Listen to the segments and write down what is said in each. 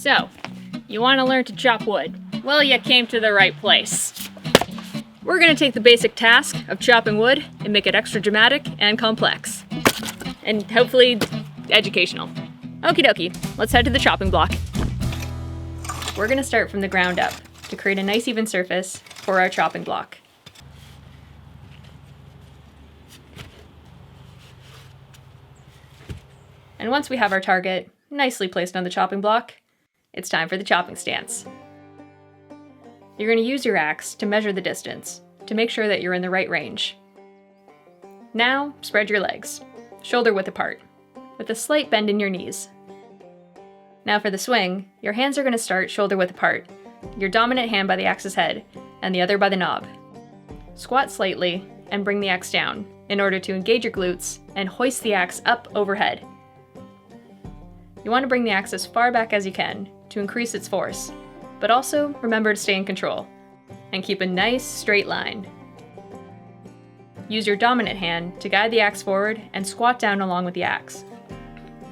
So, you want to learn to chop wood? Well, you came to the right place. We're going to take the basic task of chopping wood and make it extra dramatic and complex. And hopefully educational. Okie dokie, let's head to the chopping block. We're going to start from the ground up to create a nice even surface for our chopping block. And once we have our target nicely placed on the chopping block, it's time for the chopping stance. You're going to use your axe to measure the distance to make sure that you're in the right range. Now, spread your legs, shoulder width apart, with a slight bend in your knees. Now for the swing, your hands are going to start shoulder width apart, your dominant hand by the axe's head, and the other by the knob. Squat slightly and bring the axe down in order to engage your glutes and hoist the axe up overhead. You want to bring the axe as far back as you can to increase its force, but also remember to stay in control and keep a nice straight line. Use your dominant hand to guide the axe forward and squat down along with the axe.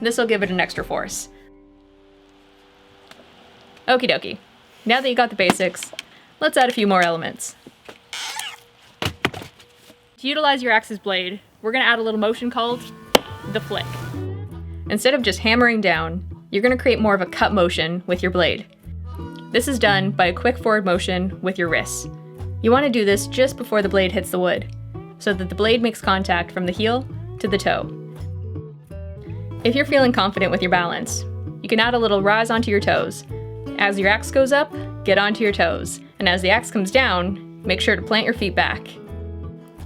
This will give it an extra force. Okie dokie. Now that you got the basics, let's add a few more elements. To utilize your axe's blade, we're going to add a little motion called the flick. Instead of just hammering down, you're going to create more of a cut motion with your blade. This is done by a quick forward motion with your wrists. You want to do this just before the blade hits the wood, so that the blade makes contact from the heel to the toe. If you're feeling confident with your balance, you can add a little rise onto your toes. As your axe goes up, get onto your toes, and as the axe comes down, make sure to plant your feet back.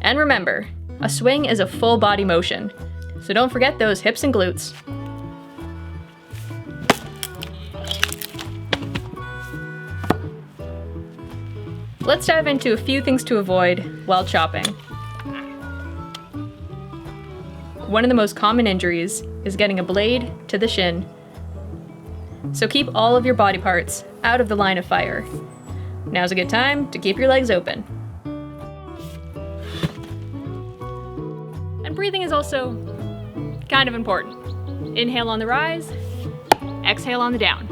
And remember, a swing is a full body motion, so don't forget those hips and glutes. Let's dive into a few things to avoid while chopping. One of the most common injuries is getting a blade to the shin. So keep all of your body parts out of the line of fire. Now's a good time to keep your legs open. And breathing is also kind of important. Inhale on the rise, exhale on the down.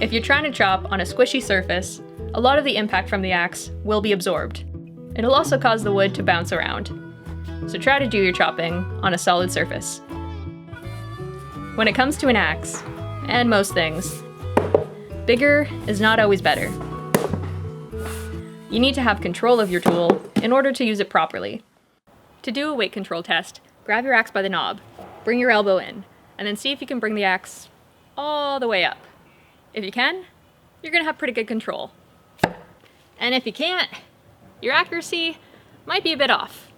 If you're trying to chop on a squishy surface, a lot of the impact from the axe will be absorbed. It'll also cause the wood to bounce around. So try to do your chopping on a solid surface. When it comes to an axe, and most things, bigger is not always better. You need to have control of your tool in order to use it properly. To do a weight control test, grab your axe by the knob, bring your elbow in, and then see if you can bring the axe all the way up. If you can, you're going to have pretty good control. And if you can't, your accuracy might be a bit off.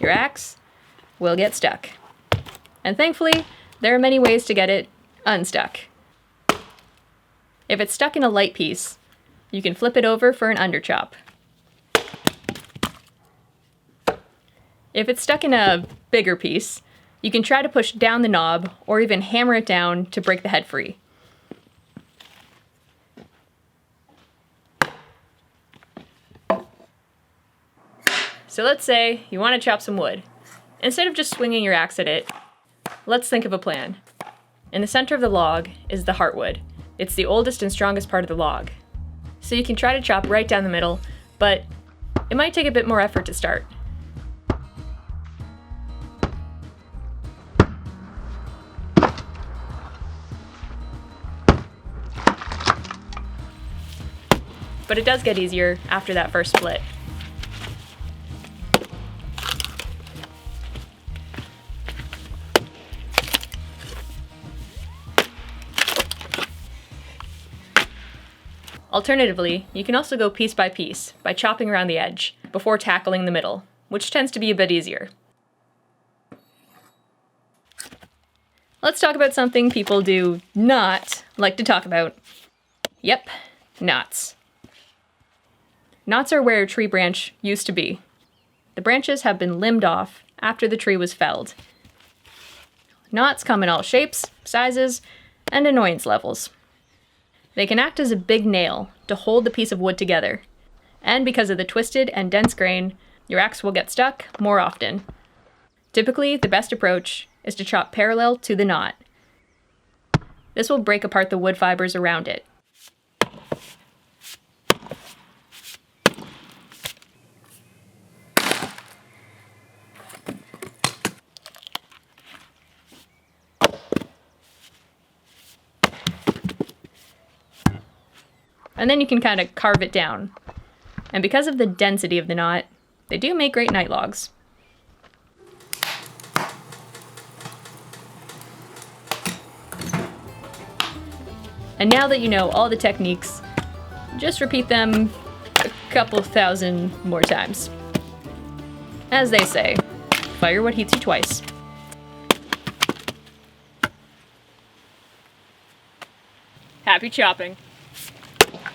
Your axe will get stuck. And thankfully, there are many ways to get it unstuck. If it's stuck in a light piece, you can flip it over for an underchop. If it's stuck in a bigger piece, you can try to push down the knob or even hammer it down to break the head free. So let's say you want to chop some wood. Instead of just swinging your axe at it, let's think of a plan. In the center of the log is the heartwood. It's the oldest and strongest part of the log. So you can try to chop right down the middle, but it might take a bit more effort to start. But it does get easier after that first split. Alternatively, you can also go piece by piece by chopping around the edge before tackling the middle, which tends to be a bit easier. Let's talk about something people do not like to talk about. Yep, knots. Knots are where a tree branch used to be. The branches have been limbed off after the tree was felled. Knots come in all shapes, sizes, and annoyance levels. They can act as a big nail to hold the piece of wood together, and because of the twisted and dense grain, your axe will get stuck more often. Typically, the best approach is to chop parallel to the knot. This will break apart the wood fibers around it. And then you can kind of carve it down. And because of the density of the knot, they do make great night logs. And now that you know all the techniques, just repeat them a couple thousand more times. As they say, fire what heats you twice. Happy chopping!